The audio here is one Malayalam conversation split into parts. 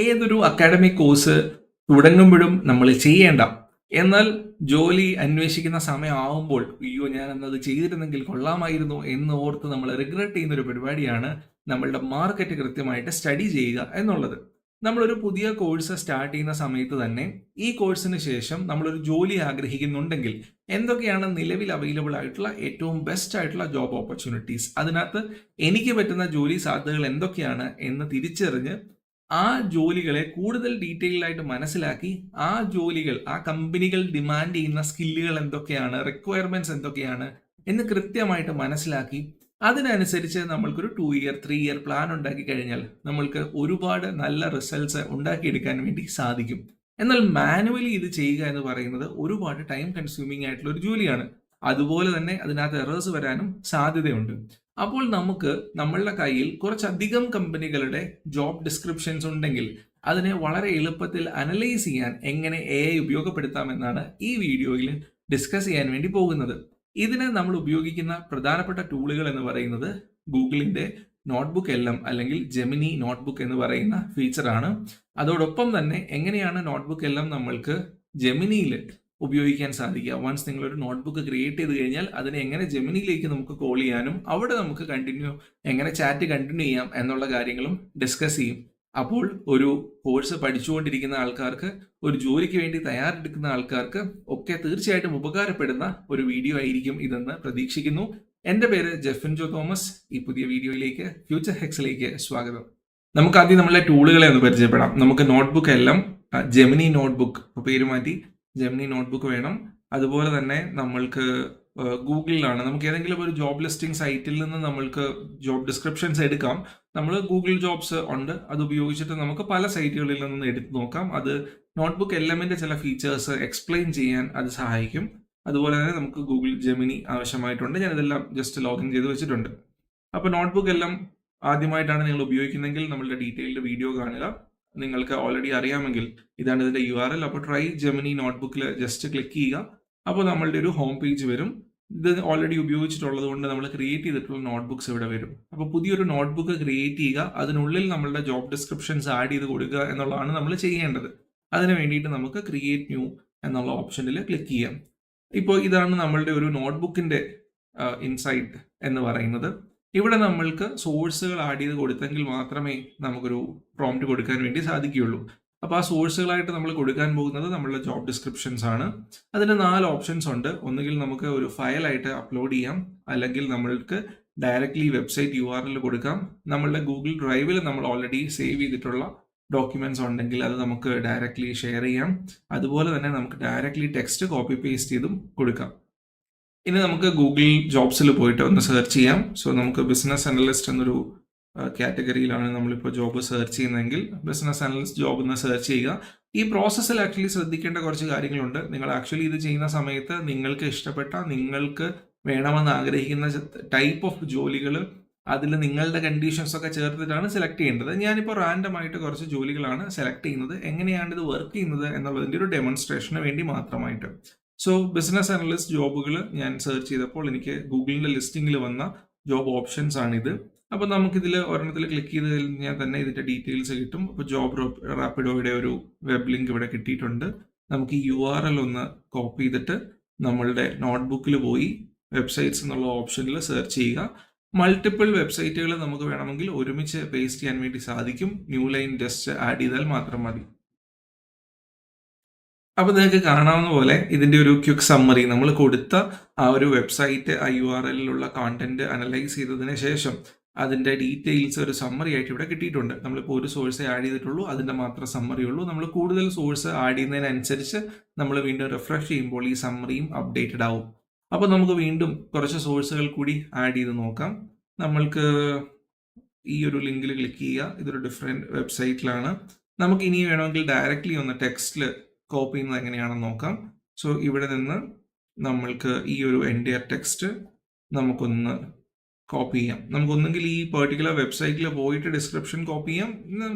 ഏതൊരു അക്കാഡമിക് കോഴ്സ് തുടങ്ങുമ്പോഴും നമ്മൾ ചെയ്യേണ്ട, എന്നാൽ ജോലി അന്വേഷിക്കുന്ന സമയമാവുമ്പോൾ അയ്യോ ഞാൻ അന്നത് ചെയ്തിരുന്നെങ്കിൽ കൊള്ളാമായിരുന്നു എന്ന് ഓർത്ത് നമ്മൾ റിഗ്രറ്റ് ചെയ്യുന്ന ഒരു പരിപാടിയാണ് നമ്മളുടെ മാർക്കറ്റ് കൃത്യമായിട്ട് സ്റ്റഡി ചെയ്യുക എന്നുള്ളത്. നമ്മളൊരു പുതിയ കോഴ്സ് സ്റ്റാർട്ട് ചെയ്യുന്ന സമയത്ത് തന്നെ ഈ കോഴ്സിന് ശേഷം നമ്മളൊരു ജോലി ആഗ്രഹിക്കുന്നുണ്ടെങ്കിൽ എന്തൊക്കെയാണ് നിലവിൽ അവൈലബിൾ ആയിട്ടുള്ള ഏറ്റവും ബെസ്റ്റ് ആയിട്ടുള്ള ജോബ് ഓപ്പർച്യൂണിറ്റീസ്, അതിനകത്ത് എനിക്ക് പറ്റുന്ന ജോലി സാധ്യതകൾ എന്തൊക്കെയാണ് എന്ന് തിരിച്ചറിഞ്ഞ് ആ ജോലികളെ കൂടുതൽ ഡീറ്റെയിൽ ആയിട്ട് മനസ്സിലാക്കി ആ കമ്പനികൾ ഡിമാൻഡ് ചെയ്യുന്ന സ്കില്ലുകൾ എന്തൊക്കെയാണ്, റിക്വയർമെന്റ്സ് എന്തൊക്കെയാണ് എന്ന് കൃത്യമായിട്ട് മനസ്സിലാക്കി അതിനനുസരിച്ച് നമ്മൾക്കൊരു 2 ഇയർ 3 ഇയർ പ്ലാൻ ഉണ്ടാക്കി കഴിഞ്ഞാൽ നമ്മൾക്ക് ഒരുപാട് നല്ല റിസൾട്ട്സ് ഉണ്ടാക്കിയെടുക്കാൻ വേണ്ടി സാധിക്കും. എന്നാൽ മാനുവലി ഇത് ചെയ്യുക എന്ന് പറയുന്നത് ഒരുപാട് ടൈം കൺസ്യൂമിംഗ് ആയിട്ടുള്ള ഒരു ജോലിയാണ്. അതുപോലെ തന്നെ അതിനകത്ത് എറേഴ്സ് വരാനും സാധ്യതയുണ്ട്. അപ്പോൾ നമുക്ക് നമ്മളുടെ കയ്യിൽ കുറച്ചധികം കമ്പനികളുടെ ജോബ് ഡിസ്ക്രിപ്ഷൻസ് ഉണ്ടെങ്കിൽ അതിനെ വളരെ എളുപ്പത്തിൽ അനലൈസ് ചെയ്യാൻ എങ്ങനെ AI ഉപയോഗപ്പെടുത്താമെന്നാണ് ഈ വീഡിയോയിൽ ഡിസ്കസ് ചെയ്യാൻ വേണ്ടി പോകുന്നത്. ഇതിന് നമ്മൾ ഉപയോഗിക്കുന്ന പ്രധാനപ്പെട്ട ടൂളുകൾ എന്ന് പറയുന്നത് ഗൂഗിളിന്റെ നോട്ട്ബുക്ക് LM അല്ലെങ്കിൽ ജെമിനി നോട്ട്ബുക്ക് എന്ന് പറയുന്ന ഫീച്ചറാണ്. അതോടൊപ്പം തന്നെ എങ്ങനെയാണ് നോട്ട്ബുക്ക് LM നമ്മൾക്ക് ജെമിനിയിൽ ഉപയോഗിക്കാൻ സാധിക്കുക, വൺസ് നിങ്ങളൊരു നോട്ട്ബുക്ക് ക്രിയേറ്റ് ചെയ്ത് കഴിഞ്ഞാൽ അതിനെ എങ്ങനെ ജെമിനിയിലേക്ക് നമുക്ക് കോൾ ചെയ്യാനും അവിടെ നമുക്ക് എങ്ങനെ ചാറ്റ് കണ്ടിന്യൂ ചെയ്യാം എന്നുള്ള കാര്യങ്ങളും ഡിസ്കസ് ചെയ്യും. അപ്പോൾ ഒരു കോഴ്സ് പഠിച്ചുകൊണ്ടിരിക്കുന്ന ആൾക്കാർക്ക്, ഒരു ജോലിക്ക് വേണ്ടി തയ്യാറെടുക്കുന്ന ആൾക്കാർക്ക് ഒക്കെ തീർച്ചയായിട്ടും ഉപകാരപ്പെടുന്ന ഒരു വീഡിയോ ആയിരിക്കും ഇതെന്ന് പ്രതീക്ഷിക്കുന്നു. എൻ്റെ പേര് ജെഫിൻ ജോ തോമസ്. ഈ പുതിയ വീഡിയോയിലേക്ക് ഫ്യൂച്ചർ ഹെക്സിലേക്ക് സ്വാഗതം. നമുക്ക് ആദ്യം നമ്മളെ ടൂളുകളെ ഒന്ന് പരിചയപ്പെടാം. നമുക്ക് നോട്ട്ബുക്ക് എല്ലാം ജെമിനി നോട്ട്ബുക്ക് പേര് മാറ്റി ജെമിനി നോട്ട്ബുക്ക് വേണം. അതുപോലെ തന്നെ നമ്മൾക്ക് ഗൂഗിളിലാണ് നമുക്ക് ഏതെങ്കിലും ഒരു ജോബ് ലിസ്റ്റിംഗ് സൈറ്റിൽ നിന്ന് നമ്മൾക്ക് ജോബ് ഡിസ്ക്രിപ്ഷൻസ് എടുക്കാം. നമ്മൾ ഗൂഗിൾ ജോബ്സ് ഉണ്ട്, അത് ഉപയോഗിച്ചിട്ട് നമുക്ക് പല സൈറ്റുകളിൽ നിന്ന് എടുത്ത് നോക്കാം. അത് നോട്ട്ബുക്ക് LMന്റെ ചില ഫീച്ചേഴ്സ് എക്സ്പ്ലെയിൻ ചെയ്യാൻ അത് സഹായിക്കും. അതുപോലെ തന്നെ നമുക്ക് ഗൂഗിൾ ജെമിനി ആവശ്യമായിട്ടുണ്ട്. ഞാനിതെല്ലാം ജസ്റ്റ് ലോഗിൻ ചെയ്ത് വെച്ചിട്ടുണ്ട്. അപ്പോൾ നോട്ട്ബുക്ക് LM ആദ്യമായിട്ടാണ് നിങ്ങൾ ഉപയോഗിക്കുന്നതെങ്കിൽ നമ്മളുടെ ഡീറ്റെയിൽഡ് വീഡിയോ കാണുക. നിങ്ങൾക്ക് ഓൾറെഡി അറിയാമെങ്കിൽ ഇതാണ് ഇതിന്റെ URL. അപ്പോൾ ട്രൈ ജെമിനി നോട്ട്ബുക്കിൽ ജസ്റ്റ് ക്ലിക്ക് ചെയ്യുക. അപ്പോൾ നമ്മളുടെ ഒരു ഹോം പേജ് വരും. ഇത് ഓൾറെഡി ഉപയോഗിച്ചിട്ടുള്ളത് കൊണ്ട് നമ്മൾ ക്രിയേറ്റ് ചെയ്തിട്ടുള്ള നോട്ട്ബുക്സ് ഇവിടെ വരും. അപ്പോൾ പുതിയൊരു നോട്ട്ബുക്ക് ക്രിയേറ്റ് ചെയ്യുക, അതിനുള്ളിൽ നമ്മളുടെ ജോബ് ഡിസ്ക്രിപ്ഷൻസ് ആഡ് ചെയ്ത് കൊടുക്കുക എന്നുള്ളതാണ് നമ്മൾ ചെയ്യേണ്ടത്. അതിന് വേണ്ടിയിട്ട് നമുക്ക് ക്രിയേറ്റ് ന്യൂ എന്നുള്ള ഓപ്ഷനിൽ ക്ലിക്ക് ചെയ്യാം. ഇപ്പോൾ ഇതാണ് നമ്മളുടെ ഒരു നോട്ട്ബുക്കിന്റെ ഇൻസൈറ്റ് എന്ന് പറയുന്നത്. ഇവിടെ നമ്മൾക്ക് സോഴ്സുകൾ ആഡ് ചെയ്ത് കൊടുത്തെങ്കിൽ മാത്രമേ നമുക്കൊരു പ്രോംപ്റ്റ് കൊടുക്കാൻ വേണ്ടി സാധിക്കുകയുള്ളൂ. അപ്പോൾ ആ സോഴ്സുകളായിട്ട് നമ്മൾ കൊടുക്കാൻ പോകുന്നത് നമ്മളുടെ ജോബ് ഡിസ്ക്രിപ്ഷൻസ് ആണ്. അതിന് 4 ഓപ്ഷൻസ് ഉണ്ട്. ഒന്നുകിൽ നമുക്ക് ഒരു ഫയലായിട്ട് അപ്ലോഡ് ചെയ്യാം, അല്ലെങ്കിൽ നമ്മൾക്ക് ഡയറക്റ്റ്ലി വെബ്സൈറ്റ് URL കൊടുക്കാം. നമ്മളുടെ ഗൂഗിൾ ഡ്രൈവിൽ നമ്മൾ ഓൾറെഡി സേവ് ചെയ്തിട്ടുള്ള ഡോക്യുമെന്റ്സ് ഉണ്ടെങ്കിൽ അത് നമുക്ക് ഡയറക്റ്റ്ലി ഷെയർ ചെയ്യാം. അതുപോലെ തന്നെ നമുക്ക് ഡയറക്റ്റ്ലി ടെക്സ്റ്റ് കോപ്പി പേസ്റ്റ് ചെയ്തും കൊടുക്കാം. ഇനി നമുക്ക് ഗൂഗിൾ ജോബ്സിൽ പോയിട്ട് ഒന്ന് സെർച്ച് ചെയ്യാം. സോ നമുക്ക് ബിസിനസ് അനലിസ്റ്റ് എന്നൊരു കാറ്റഗറിയിലാണ് നമ്മളിപ്പോൾ ജോബ് സെർച്ച് ചെയ്യുന്നതെങ്കിൽ ബിസിനസ് അനലിസ്റ്റ് ജോബ് എന്ന് സെർച്ച് ചെയ്യുക. ഈ പ്രോസസ്സിൽ ആക്ച്വലി ശ്രദ്ധിക്കേണ്ട കുറച്ച് കാര്യങ്ങളുണ്ട്. നിങ്ങൾ ആക്ച്വലി ഇത് ചെയ്യുന്ന സമയത്ത് നിങ്ങൾക്ക് ഇഷ്ടപ്പെട്ട, നിങ്ങൾക്ക് വേണമെന്ന് ആഗ്രഹിക്കുന്ന ടൈപ്പ് ഓഫ് ജോലികൾ അതിൽ നിങ്ങളുടെ കണ്ടീഷൻസ് ഒക്കെ ചേർത്തിട്ടാണ് സെലക്ട് ചെയ്യേണ്ടത്. ഞാനിപ്പോൾ റാൻഡമായിട്ട് കുറച്ച് ജോലികളാണ് സെലക്ട് ചെയ്യുന്നത്. എങ്ങനെയാണ് ഇത് വർക്ക് ചെയ്യുന്നത് എന്നുള്ളതിൻ്റെ ഒരു ഡെമോൺസ്ട്രേഷന് വേണ്ടി മാത്രമായിട്ട്. സോ ബിസിനസ് അനലിസ്റ്റ് ജോബുകൾ ഞാൻ സെർച്ച് ചെയ്തപ്പോൾ എനിക്ക് ഗൂഗിളിന്റെ ലിസ്റ്റിംഗിൽ വന്ന ജോബ് ഓപ്ഷൻസ് ആണിത്. അപ്പോൾ നമുക്കിതിൽ ഒരെണ്ണത്തിൽ ക്ലിക്ക് ചെയ്ത് കഴിഞ്ഞാൽ തന്നെ ഇതിന്റെ ഡീറ്റെയിൽസ് കിട്ടും. അപ്പോൾ ജോബ് റാപ്പിഡോയുടെ ഒരു വെബ് ലിങ്ക് ഇവിടെ കിട്ടിയിട്ടുണ്ട്. നമുക്ക് ഈ URL ഒന്ന് കോപ്പി ചെയ്തിട്ട് നമ്മളുടെ നോട്ട്ബുക്കിൽ പോയി വെബ്സൈറ്റ്സ് എന്നുള്ള ഓപ്ഷനിൽ സെർച്ച് ചെയ്യുക. മൾട്ടിപ്പിൾ വെബ്സൈറ്റുകൾ നമുക്ക് വേണമെങ്കിൽ ഒരുമിച്ച് പേസ്റ്റ് ചെയ്യാൻ വേണ്ടി സാധിക്കും. ന്യൂ ലൈൻ ജസ്റ്റ് ആഡ് ചെയ്താൽ മാത്രം മതി. അപ്പോൾ നിങ്ങൾക്ക് കാണാവുന്ന പോലെ ഇതിന്റെ ഒരു ക്വിക്ക് സമ്മറി, നമ്മൾ കൊടുത്ത ആ ഒരു വെബ്സൈറ്റ് ആ URLലുള്ള കോണ്ടന്റ് അനലൈസ് ചെയ്തതിന് ശേഷം അതിന്റെ ഡീറ്റെയിൽസ് ഒരു സമ്മറി ആയിട്ട് ഇവിടെ കിട്ടിയിട്ടുണ്ട്. നമ്മളിപ്പോൾ ഒരു സോഴ്സ് ആഡ് ചെയ്തിട്ടുള്ളൂ, അതിന്റെ മാത്രം സമ്മറി ഉള്ളൂ. നമ്മൾ കൂടുതൽ സോഴ്സ് ആഡ് ചെയ്യുന്നതിനനുസരിച്ച് നമ്മൾ വീണ്ടും റിഫ്രഷ് ചെയ്യുമ്പോൾ ഈ സമ്മറിയും അപ്ഡേറ്റഡ് ആവും. അപ്പോൾ നമുക്ക് വീണ്ടും കുറച്ച് സോഴ്സുകൾ കൂടി ആഡ് ചെയ്ത് നോക്കാം. നമ്മൾക്ക് ഈ ഒരു ലിങ്കിൽ ക്ലിക്ക് ചെയ്യുക. ഇതൊരു ഡിഫറെന്റ് വെബ്സൈറ്റിലാണ്. നമുക്ക് ഇനി വേണമെങ്കിൽ ഡയറക്റ്റ്ലി ഒന്ന് ടെക്സ്റ്റിൽ കോപ്പി ചെയ്യുന്നത് എങ്ങനെയാണെന്ന് നോക്കാം. സോ ഇവിടെ നിന്ന് നമ്മൾക്ക് ഈ ഒരു എൻറ്റയർ ടെക്സ്റ്റ് നമുക്കൊന്ന് കോപ്പി ചെയ്യാം. നമുക്കൊന്നെങ്കിൽ ഈ പെർട്ടിക്കുലർ വെബ്സൈറ്റിൽ പോയിട്ട് ഡിസ്ക്രിപ്ഷൻ കോപ്പി ചെയ്യാം.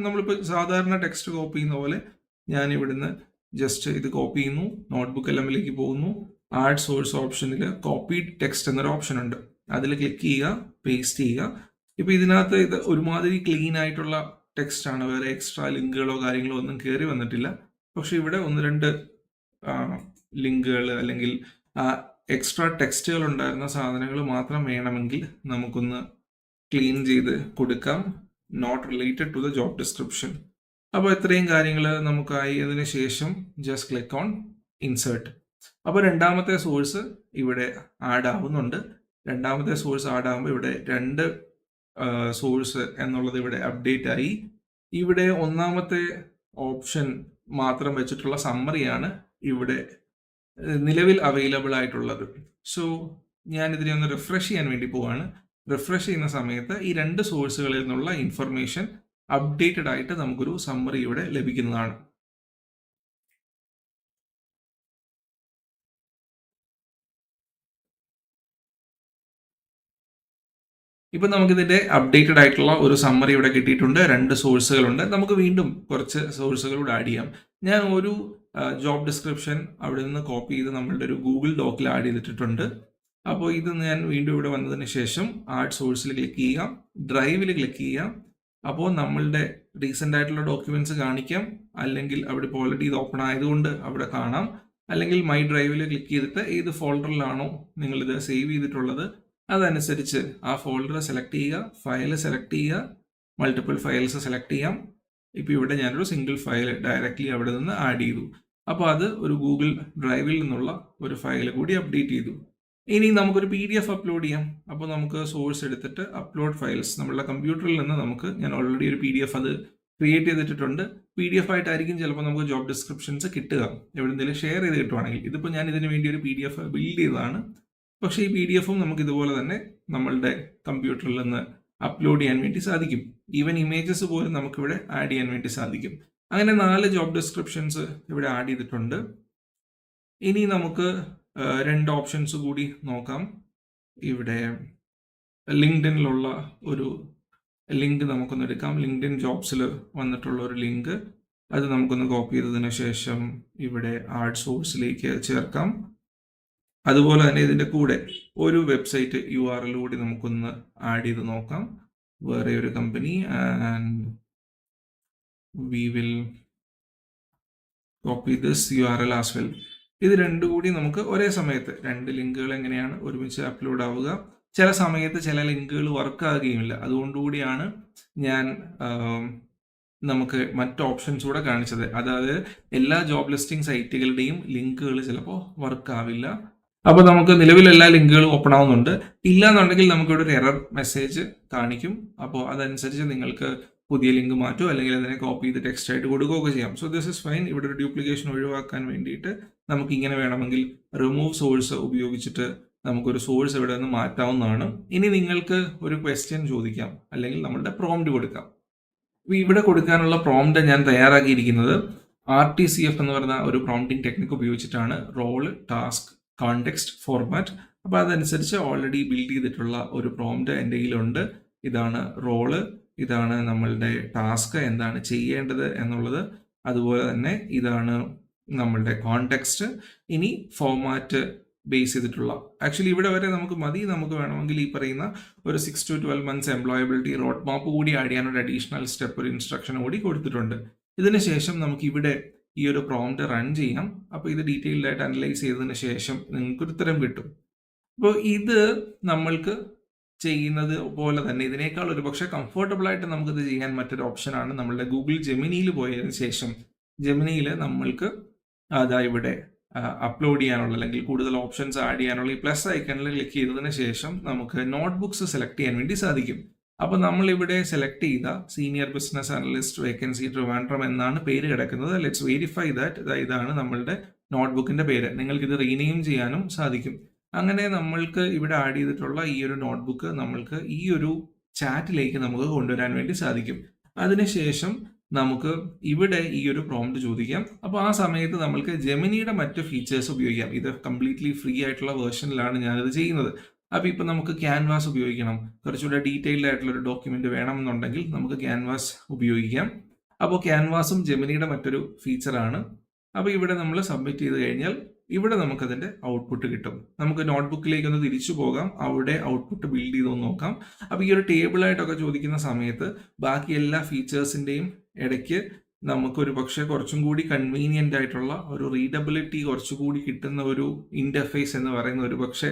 നമ്മളിപ്പോൾ സാധാരണ ടെക്സ്റ്റ് കോപ്പി ചെയ്യുന്ന പോലെ ഞാൻ ഇവിടുന്ന് ജസ്റ്റ് ഇത് കോപ്പി ചെയ്യുന്നു, നോട്ട്ബുക്ക് LMലേക്ക് പോകുന്നു. ആഡ് സോഴ്സ് ഓപ്ഷനിൽ കോപ്പീഡ് ടെക്സ്റ്റ് എന്നൊരു ഓപ്ഷൻ ഉണ്ട്. അതിൽ ക്ലിക്ക് ചെയ്യുക, പേസ്റ്റ് ചെയ്യുക. ഇപ്പോൾ ഇതിനകത്ത് ഇത് ഒരുമാതിരി ക്ലീൻ ആയിട്ടുള്ള ടെക്സ്റ്റ് ആണ്, വേറെ എക്സ്ട്രാ ലിങ്കുകളോ കാര്യങ്ങളോ ഒന്നും കയറി വന്നിട്ടില്ല. പക്ഷെ ഇവിടെ 1-2 ലിങ്കുകൾ അല്ലെങ്കിൽ എക്സ്ട്രാ ടെക്സ്റ്റുകൾ ഉണ്ടായിരുന്ന സാധനങ്ങൾ മാത്രം വേണമെങ്കിൽ നമുക്കൊന്ന് ക്ലീൻ ചെയ്ത് കൊടുക്കാം, not related to the job description. അപ്പോൾ ഇത്രയും കാര്യങ്ങൾ നമുക്കായി. അതിന് ശേഷം ജസ്റ്റ് ക്ലിക്ക് ഓൺ ഇൻസേർട്ട്. അപ്പോൾ രണ്ടാമത്തെ സോഴ്സ് ഇവിടെ ആഡ് ആവുന്നുണ്ട്. രണ്ടാമത്തെ സോഴ്സ് ആഡ് ആകുമ്പോൾ ഇവിടെ 2 സോഴ്സ് എന്നുള്ളത് ഇവിടെ അപ്ഡേറ്റ് ആയി. ഇവിടെ ഒന്നാമത്തെ ഓപ്ഷൻ മാത്രം വെച്ചിട്ടുള്ള സമ്മറിയാണ് ഇവിടെ നിലവിൽ അവൈലബിൾ ആയിട്ടുള്ളത്. സോ ഞാൻ ഇതിനെ ഒന്ന് റിഫ്രഷ് ചെയ്യാൻ വേണ്ടി പോവാണ്. റിഫ്രഷ് ചെയ്യുന്ന സമയത്ത് ഈ 2 സോഴ്സുകളിൽ നിന്നുള്ള ഇൻഫർമേഷൻ അപ്ഡേറ്റഡ് ആയിട്ട് നമുക്കൊരു സമ്മറി ഇവിടെ ലഭിക്കുന്നതാണ്. ഇപ്പം നമുക്കിതിൻ്റെ അപ്ഡേറ്റഡ് ആയിട്ടുള്ള ഒരു സമ്മറി ഇവിടെ കിട്ടിയിട്ടുണ്ട്. 2 സോഴ്സുകളുണ്ട്. നമുക്ക് വീണ്ടും കുറച്ച് സോഴ്സുകളൂടെ ആഡ് ചെയ്യാം. ഞാൻ ഒരു ജോബ് ഡിസ്ക്രിപ്ഷൻ അവിടെ നിന്ന് കോപ്പി ചെയ്ത് നമ്മളുടെ ഒരു ഗൂഗിൾ ഡോക്കിൽ ആഡ് ചെയ്തിട്ടുണ്ട്. അപ്പോൾ ഇത് ഞാൻ വീണ്ടും ഇവിടെ വന്നതിന് ശേഷം ആഡ് സോഴ്സിൽ ക്ലിക്ക് ചെയ്യാം, ഡ്രൈവിൽ ക്ലിക്ക് ചെയ്യാം. അപ്പോൾ നമ്മളുടെ റീസെൻ്റ് ആയിട്ടുള്ള ഡോക്യുമെൻറ്റ്സ് കാണിക്കാം, അല്ലെങ്കിൽ അവിടെ ഇപ്പോൾ ഓൾറെഡി ഇത് ഓപ്പൺ ആയതുകൊണ്ട് അവിടെ കാണാം. അല്ലെങ്കിൽ മൈ ഡ്രൈവിൽ ക്ലിക്ക് ചെയ്തിട്ട് ഏത് ഫോൾഡറിലാണോ നിങ്ങളിത് സേവ് ചെയ്തിട്ടുള്ളത് അതനുസരിച്ച് ആ ഫോൾഡർ സെലക്ട് ചെയ്യുക, ഫയൽ സെലക്ട് ചെയ്യുക, മൾട്ടിപ്പിൾ ഫയൽസ് സെലക്ട് ചെയ്യാം. ഇപ്പോൾ ഇവിടെ ഞാനൊരു സിംഗിൾ ഫയൽ ഡയറക്റ്റ്ലി അവിടെ നിന്ന് ആഡ് ചെയ്തു. അപ്പോൾ അത് ഒരു ഗൂഗിൾ ഡ്രൈവിൽ നിന്നുള്ള ഒരു ഫയൽ കൂടി അപ്ഡേറ്റ് ചെയ്തു. ഇനി നമുക്കൊരു PDF അപ്ലോഡ് ചെയ്യാം. അപ്പോൾ നമുക്ക് സോഴ്സ് എടുത്തിട്ട് അപ്ലോഡ് ഫയൽസ്, നമ്മളുടെ കമ്പ്യൂട്ടറിൽ നിന്ന് ഞാൻ ഓൾറെഡി ഒരു PDF അത് ക്രിയേറ്റ് ചെയ്തിട്ടുണ്ട്. PDF ആയിട്ടായിരിക്കും ചിലപ്പോൾ നമുക്ക് ജോബ് ഡിസ്ക്രിപ്ഷൻസ് കിട്ടുക, എവിടെയെങ്കിലും ഷെയർ ചെയ്ത് കിട്ടുവാണെങ്കിൽ. ഇതിപ്പോൾ ഞാൻ ഇതിന് വേണ്ടി ഒരു PDF ബിൽഡ് ചെയ്തതാണ്. പക്ഷേ ഈ PDF-ഉം നമുക്ക് ഇതുപോലെ തന്നെ നമ്മളുടെ കമ്പ്യൂട്ടറിൽ നിന്ന് അപ്ലോഡ് ചെയ്യാൻ വേണ്ടി സാധിക്കും. ഈവൻ ഇമേജസ് പോലും നമുക്കിവിടെ ആഡ് ചെയ്യാൻ വേണ്ടി സാധിക്കും. അങ്ങനെ 4 ജോബ് ഡിസ്ക്രിപ്ഷൻസ് ഇവിടെ ആഡ് ചെയ്തിട്ടുണ്ട്. ഇനി നമുക്ക് 2 ഓപ്ഷൻസ് കൂടി നോക്കാം. ഇവിടെ ലിങ്ക്ഡിനിലുള്ള ഒരു ലിങ്ക് നമുക്കൊന്ന് എടുക്കാം. ലിങ്ക്ഡിൻ ജോബ്സിൽ വന്നിട്ടുള്ള ഒരു ലിങ്ക്, അത് നമുക്കൊന്ന് കോപ്പി ചെയ്തതിന് ശേഷം ഇവിടെ ആഡ് സോഴ്സിലേക്ക് ചേർക്കാം. അതുപോലെ തന്നെ ഇതിൻ്റെ കൂടെ ഒരു വെബ്സൈറ്റ് URL കൂടി നമുക്കൊന്ന് ആഡ് ചെയ്ത് നോക്കാം, വേറെ ഒരു company. And we will copy this URL as well. ഇത് 2 കൂടി നമുക്ക് ഒരേ സമയത്ത് 2 ലിങ്കുകൾ എങ്ങനെയാണ് ഒരുമിച്ച് അപ്ലോഡ് ആവുക? ചില സമയത്ത് ചില ലിങ്കുകൾ വർക്ക് ആകുകയുമില്ല. അതുകൊണ്ടുകൂടിയാണ് ഞാൻ നമുക്ക് മറ്റ് ഓപ്ഷൻസ് കൂടെ കാണിച്ചത്. അതായത് എല്ലാ ജോബ് ലിസ്റ്റിംഗ് സൈറ്റുകളുടെയും ലിങ്കുകൾ ചിലപ്പോൾ വർക്ക് ആവില്ല. അപ്പോൾ നമുക്ക് നിലവിൽ എല്ലാ ലിങ്കുകളും ഓപ്പൺ ആവുന്നുണ്ട്. ഇല്ല എന്നുണ്ടെങ്കിൽ നമുക്കിവിടെ ഒരു എറർ മെസ്സേജ് കാണിക്കും. അപ്പോൾ അതനുസരിച്ച് നിങ്ങൾക്ക് പുതിയ ലിങ്ക് മാറ്റുമോ അല്ലെങ്കിൽ അതിനെ കോപ്പി ചെയ്ത് ടെക്സ്റ്റ് ആയിട്ട് കൊടുക്കുകയൊക്കെ ചെയ്യാം. So this is fine. ഇവിടെ ഒരു ഡ്യൂപ്ലിക്കേഷൻ ഒഴിവാക്കാൻ വേണ്ടിയിട്ട് നമുക്ക് ഇങ്ങനെ വേണമെങ്കിൽ റിമൂവ് സോഴ്സ് ഉപയോഗിച്ചിട്ട് നമുക്കൊരു സോഴ്സ് ഇവിടെ നിന്ന് മാറ്റാവുന്നതാണ്. ഇനി നിങ്ങൾക്ക് ഒരു ക്വസ്റ്റ്യൻ ചോദിക്കാം, അല്ലെങ്കിൽ നമ്മളുടെ പ്രോംപ്റ്റ് കൊടുക്കാം. ഇവിടെ കൊടുക്കാനുള്ള പ്രോംപ്റ്റ് ഞാൻ തയ്യാറാക്കിയിരിക്കുന്നത് RTCF എന്ന് പറയുന്ന ഒരു പ്രോംപ്റ്റിംഗ് ടെക്നിക്ക് ഉപയോഗിച്ചിട്ടാണ്. Role, task, context, format. അപ്പോൾ അതനുസരിച്ച് ഓൾറെഡി ബിൽഡ് ചെയ്തിട്ടുള്ള ഒരു പ്രോംപ്റ്റ് എൻ്റെ കയ്യിലുണ്ട്. ഇതാണ് റോള്, ഇതാണ് നമ്മളുടെ ടാസ്ക്, എന്താണ് ചെയ്യേണ്ടത് എന്നുള്ളത്. അതുപോലെ തന്നെ ഇതാണ് നമ്മളുടെ കോണ്ടെക്സ്റ്റ്. ഇനി ഫോർമാറ്റ് ബേസ് ചെയ്തിട്ടുള്ള, ആക്ച്വലി ഇവിടെ വരെ നമുക്ക് മതി. നമുക്ക് വേണമെങ്കിൽ ഈ പറയുന്ന ഒരു 6 to 12 months employability road map കൂടി ആഡ് ചെയ്യാൻ ഒരു അഡീഷണൽ സ്റ്റെപ്പ്, ഒരു ഇൻസ്ട്രക്ഷൻ കൂടി കൊടുത്തിട്ടുണ്ട്. ഇതിന് ശേഷം നമുക്ക് ഇവിടെ ഈ ഒരു പ്രോംപ്റ്റ് റൺ ചെയ്യാം. അപ്പോൾ ഇത് ഡീറ്റെയിൽഡ് ആയിട്ട് അനലൈസ് ചെയ്തതിന് ശേഷം നിങ്ങൾക്കൊരു ഉത്തരം കിട്ടും. അപ്പോൾ ഇത് നമ്മൾക്ക് ചെയ്യുന്നത് പോലെ തന്നെ ഇതിനേക്കാൾ ഒരു പക്ഷേ കംഫർട്ടബിൾ ആയിട്ട് നമുക്കിത് ചെയ്യാൻ മറ്റൊരു ഓപ്ഷനാണ്. നമ്മളുടെ ഗൂഗിൾ ജെമിനിയിൽ പോയതിന് ശേഷം ജെമിനിയിൽ നമ്മൾക്ക് ഇവിടെ അപ്ലോഡ് ചെയ്യാനുള്ള അല്ലെങ്കിൽ കൂടുതൽ ഓപ്ഷൻസ് ആഡ് ചെയ്യാനുള്ള ഈ പ്ലസ് ഐക്കണിൽ ക്ലിക്ക് ചെയ്തതിന് ശേഷം നമുക്ക് നോട്ട്ബുക്സ് സെലക്ട് ചെയ്യാൻ വേണ്ടി സാധിക്കും. അപ്പോൾ നമ്മളിവിടെ സെലക്ട് ചെയ്ത senior business analyst vacancy Trivandrum എന്നാണ് പേര് കിടക്കുന്നത്. ലെറ്റ്സ് വെരിഫൈ ദാറ്റ് ഇതാണ് നമ്മളുടെ നോട്ട്ബുക്കിൻ്റെ പേര്. നിങ്ങൾക്കിത് റീനെയിം ചെയ്യാനും സാധിക്കും. അങ്ങനെ നമ്മൾക്ക് ഇവിടെ ആഡ് ചെയ്തിട്ടുള്ള ഈ ഒരു നോട്ട്ബുക്ക് നമ്മൾക്ക് ഈ ഒരു ചാറ്റിലേക്ക് നമുക്ക് കൊണ്ടുവരാൻ വേണ്ടി സാധിക്കും. അതിനുശേഷം നമുക്ക് ഇവിടെ ഈ ഒരു പ്രോംപ്റ്റ് ചോദിക്കാം. അപ്പോൾ ആ സമയത്ത് നമ്മൾക്ക് ജെമിനിയുടെ മറ്റ് ഫീച്ചേഴ്സ് ഉപയോഗിക്കാം. ഇത് കംപ്ലീറ്റ്ലി ഫ്രീ ആയിട്ടുള്ള വേർഷനിലാണ് ഞാനിത് ചെയ്യുന്നത്. അപ്പോൾ ഇപ്പം നമുക്ക് ക്യാൻവാസ് ഉപയോഗിക്കണം, കുറച്ചുകൂടെ ഡീറ്റെയിൽഡ് ആയിട്ടുള്ള ഒരു ഡോക്യുമെന്റ് വേണമെന്നുണ്ടെങ്കിൽ നമുക്ക് ക്യാൻവാസ് ഉപയോഗിക്കാം. അപ്പോൾ ക്യാൻവാസും ജെമിനിയുടെ മറ്റൊരു ഫീച്ചറാണ്. അപ്പോൾ ഇവിടെ നമ്മൾ സബ്മിറ്റ് ചെയ്ത് കഴിഞ്ഞാൽ ഇവിടെ നമുക്കതിൻ്റെ ഔട്ട്പുട്ട് കിട്ടും. നമുക്ക് നോട്ട്ബുക്കിലേക്ക് ഒന്ന് തിരിച്ചു പോകാം, അവിടെ ഔട്ട്പുട്ട് ബിൽഡ് ചെയ്തൊന്ന് നോക്കാം. അപ്പോൾ ഈ ഒരു ടേബിളായിട്ടൊക്കെ ചോദിക്കുന്ന സമയത്ത് ബാക്കി എല്ലാ ഫീച്ചേഴ്സിൻ്റെയും ഇടയ്ക്ക് നമുക്കൊരു പക്ഷേ കുറച്ചും കൂടി കൺവീനിയൻ്റ് ആയിട്ടുള്ള ഒരു റീഡബിലിറ്റി കുറച്ചുകൂടി കിട്ടുന്ന ഒരു ഇൻ്റർഫേസ് എന്ന് പറയുന്ന ഒരു പക്ഷേ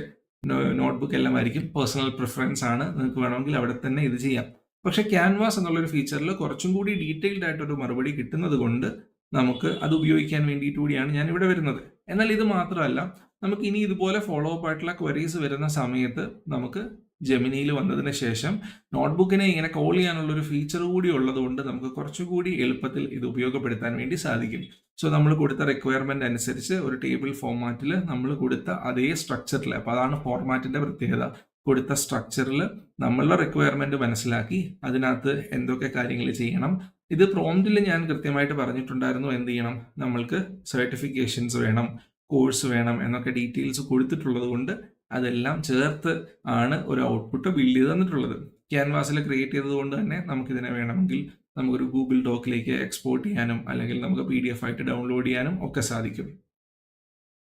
നോട്ട്ബുക്ക് എല്ലാം ആയിരിക്കും. പേഴ്സണൽ പ്രിഫറൻസ് ആണ്, നിങ്ങൾക്ക് വേണമെങ്കിൽ അവിടെ തന്നെ ഇത് ചെയ്യാം. പക്ഷേ ക്യാൻവാസ് എന്നുള്ളൊരു ഫീച്ചറിൽ കുറച്ചും കൂടി ഡീറ്റെയിൽഡ് ആയിട്ടൊരു മറുപടി കിട്ടുന്നത് കൊണ്ട് നമുക്ക് അത് ഉപയോഗിക്കാൻ വേണ്ടിയിട്ട് കൂടിയാണ് ഞാൻ ഇവിടെ വരുന്നത്. എന്നാൽ ഇത് മാത്രമല്ല, നമുക്ക് ഇനി ഇതുപോലെ ഫോളോ അപ്പ് ആയിട്ടുള്ള ക്വരീസ് വരുന്ന സമയത്ത് നമുക്ക് ജെമിനിയിൽ വന്നതിന് ശേഷം നോട്ട്ബുക്കിനെ ഇങ്ങനെ കോൾ ചെയ്യാനുള്ളൊരു ഫീച്ചർ കൂടി ഉള്ളതുകൊണ്ട് നമുക്ക് കുറച്ചുകൂടി എളുപ്പത്തിൽ ഇത് ഉപയോഗപ്പെടുത്താൻ വേണ്ടി സാധിക്കും. സോ നമ്മൾ കൊടുത്ത റിക്വയർമെന്റ് അനുസരിച്ച് ഒരു ടേബിൾ ഫോർമാറ്റിൽ നമ്മൾ കൊടുത്ത അതേ സ്ട്രക്ചറിൽ, അപ്പോൾ അതാണ് ഫോർമാറ്റിന്റെ പ്രത്യേകത, കൊടുത്ത സ്ട്രക്ചറിൽ നമ്മളുടെ റിക്വയർമെന്റ് മനസ്സിലാക്കി അതിനകത്ത് എന്തൊക്കെ കാര്യങ്ങൾ ചെയ്യണം. ഇത് പ്രോംപ്റ്റിൽ ഞാൻ കൃത്യമായിട്ട് പറഞ്ഞിട്ടുണ്ടായിരുന്നു എന്ത് ചെയ്യണം, നമ്മൾക്ക് സർട്ടിഫിക്കേഷൻസ് വേണം, കോഴ്സ് വേണം എന്നൊക്കെ ഡീറ്റെയിൽസ് കൊടുത്തിട്ടുള്ളത് കൊണ്ട് അതെല്ലാം ചേർത്ത് ആണ് ഒരു ഔട്ട്പുട്ട് ബിൽഡ് ചെയ്ത് തന്നിട്ടുള്ളത്. ക്യാൻവാസിൽ ക്രിയേറ്റ് ചെയ്തത് കൊണ്ട് തന്നെ നമുക്കിതിനെ വേണമെങ്കിൽ നമുക്കൊരു ഗൂഗിൾ ഡോക്കിലേക്ക് എക്സ്പോർട്ട് ചെയ്യാനും അല്ലെങ്കിൽ നമുക്ക് PDF ആയിട്ട് ഡൗൺലോഡ് ചെയ്യാനും ഒക്കെ സാധിക്കും.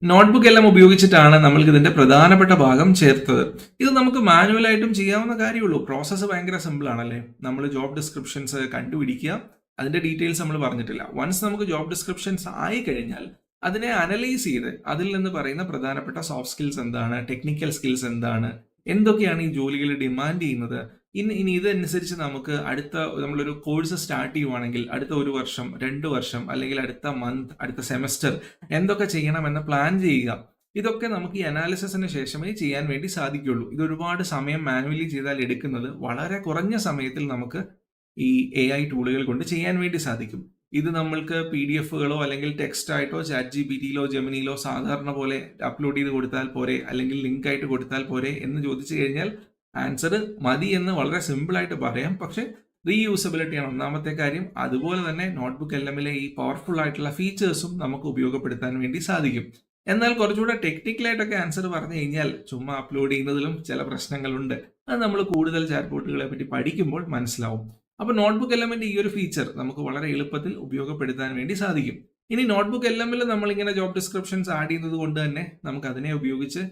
നോട്ട്ബുക്ക് എല്ലാം ഉപയോഗിച്ചിട്ടാണ് നമ്മൾക്ക് ഇതിന്റെ പ്രധാനപ്പെട്ട ഭാഗം ചേർത്തത്. ഇത് നമുക്ക് മാനുവലായിട്ടും ചെയ്യാവുന്ന കാര്യമുള്ളൂ. പ്രോസസ്സ് ഭയങ്കര സിമ്പിൾ ആണല്ലേ. നമ്മൾ ജോബ് ഡിസ്ക്രിപ്ഷൻസ് കണ്ടുപിടിക്കുക, അതിന്റെ ഡീറ്റെയിൽസ് നമ്മൾ പറഞ്ഞിട്ടില്ല. വൺസ് നമുക്ക് ജോബ് ഡിസ്ക്രിപ്ഷൻസ് ആയി കഴിഞ്ഞാൽ അതിനെ അനലൈസ് ചെയ്ത് അതിൽ നിന്ന് പറയുന്ന പ്രധാനപ്പെട്ട സോഫ്റ്റ് സ്കിൽസ് എന്താണ്, ടെക്നിക്കൽ സ്കിൽസ് എന്താണ്, എന്തൊക്കെയാണ് ഈ ജോലികൾ ഡിമാൻഡ് ചെയ്യുന്നത്, ഇനി ഇതനുസരിച്ച് നമുക്ക് നമ്മളൊരു കോഴ്സ് സ്റ്റാർട്ട് ചെയ്യുവാണെങ്കിൽ അടുത്ത 1 വർഷം 2 വർഷം അല്ലെങ്കിൽ അടുത്ത മന്ത് അടുത്ത സെമസ്റ്റർ എന്തൊക്കെ ചെയ്യണമെന്ന് പ്ലാൻ ചെയ്യുക. ഇതൊക്കെ നമുക്ക് ഈ അനാലിസിസിന് ശേഷമേ ചെയ്യാൻ വേണ്ടി സാധിക്കുള്ളൂ. ഇത് ഒരുപാട് സമയം മാനുവലി ചെയ്താൽ എടുക്കുന്നത് വളരെ കുറഞ്ഞ സമയത്തിൽ നമുക്ക് ഈ AI ടൂളുകൾ കൊണ്ട് ചെയ്യാൻ വേണ്ടി സാധിക്കും. ഇത് നമ്മൾക്ക് PDF-കളോ അല്ലെങ്കിൽ ടെക്സ്റ്റ് ആയിട്ടോ ChatGPT-യിലോ ജെമിനിയിലോ സാധാരണ പോലെ അപ്ലോഡ് ചെയ്ത് കൊടുത്താൽ പോരെ, അല്ലെങ്കിൽ ലിങ്ക് ആയിട്ട് കൊടുത്താൽ പോരെ എന്ന് ചോദിച്ചു കഴിഞ്ഞാൽ ആൻസർ മതി എന്ന് വളരെ സിമ്പിളായിട്ട് പറയാം. പക്ഷേ റീയൂസബിലിറ്റി ആണ് ഒന്നാമത്തെ കാര്യം. അതുപോലെ തന്നെ നോട്ട്ബുക്ക് LMലെ ഈ പവർഫുൾ ആയിട്ടുള്ള ഫീച്ചേഴ്സും നമുക്ക് ഉപയോഗപ്പെടുത്താൻ വേണ്ടി സാധിക്കും. എന്നാൽ കുറച്ചുകൂടെ ടെക്നിക്കലായിട്ടൊക്കെ ആൻസർ പറഞ്ഞു കഴിഞ്ഞാൽ ചുമ്മാ അപ്ലോഡ് ചെയ്യുന്നതിലും ചില പ്രശ്നങ്ങളുണ്ട്. അത് നമ്മൾ കൂടുതൽ ചാറ്റ് ബോട്ടുകളെ പറ്റി പഠിക്കുമ്പോൾ മനസ്സിലാവും. അപ്പോൾ നോട്ട്ബുക്ക് LMന്റെ ഈ ഒരു ഫീച്ചർ നമുക്ക് വളരെ എളുപ്പത്തിൽ ഉപയോഗപ്പെടുത്താൻ വേണ്ടി സാധിക്കും. ഇനി നോട്ട്ബുക്ക് LMൽ നമ്മളിങ്ങനെ ജോബ് ഡിസ്ക്രിപ്ഷൻസ് ആഡ് ചെയ്യുന്നത് കൊണ്ട് തന്നെ നമുക്ക് അതിനെ ഉപയോഗിച്ച്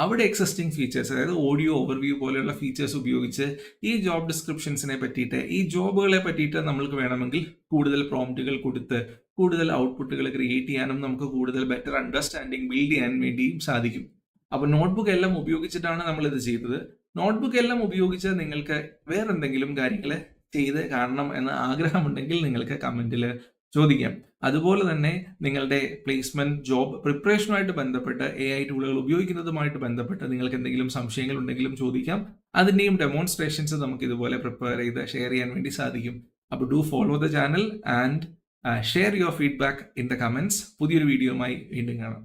അവിടെ എക്സിസ്റ്റിംഗ് ഫീച്ചേഴ്സ്, അതായത് ഓഡിയോ ഓവർവ്യൂ പോലെയുള്ള ഫീച്ചേഴ്സ് ഉപയോഗിച്ച് ഈ ജോബ് ഡിസ്ക്രിപ്ഷൻസിനെ പറ്റിയിട്ട്, ഈ ജോബുകളെ പറ്റിയിട്ട് നമ്മൾക്ക് വേണമെങ്കിൽ കൂടുതൽ പ്രോംപ്റ്റുകൾ കൊടുത്ത് കൂടുതൽ ഔട്ട്പുട്ടുകൾ ക്രിയേറ്റ് ചെയ്യാനും നമുക്ക് കൂടുതൽ ബെറ്റർ അണ്ടർസ്റ്റാൻഡിങ് ബിൽഡ് ചെയ്യാൻ വേണ്ടിയും സാധിക്കും. അപ്പോൾ നോട്ട്ബുക്ക് LM ഉപയോഗിച്ചിട്ടാണ് നമ്മളിത് ചെയ്തത്. നോട്ട്ബുക്ക് LM ഉപയോഗിച്ച് നിങ്ങൾക്ക് വേറെന്തെങ്കിലും കാര്യങ്ങൾ ചെയ്ത് കാണണം എന്ന് ആഗ്രഹമുണ്ടെങ്കിൽ നിങ്ങൾക്ക് കമൻറ്റിൽ ചോദിക്കാം. അതുപോലെ തന്നെ നിങ്ങളുടെ പ്ലേസ്മെന്റ് ജോബ് പ്രിപ്പറേഷനുമായിട്ട് ബന്ധപ്പെട്ട് AI ടൂളുകൾ ഉപയോഗിക്കുന്നതുമായിട്ട് ബന്ധപ്പെട്ട് നിങ്ങൾക്ക് എന്തെങ്കിലും സംശയങ്ങൾ ഉണ്ടെങ്കിലും ചോദിക്കാം. അതിൻ്റെയും ഡെമോൺസ്ട്രേഷൻസ് നമുക്ക് ഇതുപോലെ പ്രിപ്പയർ ചെയ്ത് ഷെയർ ചെയ്യാൻ വേണ്ടി സാധിക്കും. അപ്പോൾ do follow the channel and share your feedback in the comments. പുതിയൊരു വീഡിയോയുമായി വീണ്ടും കാണാം.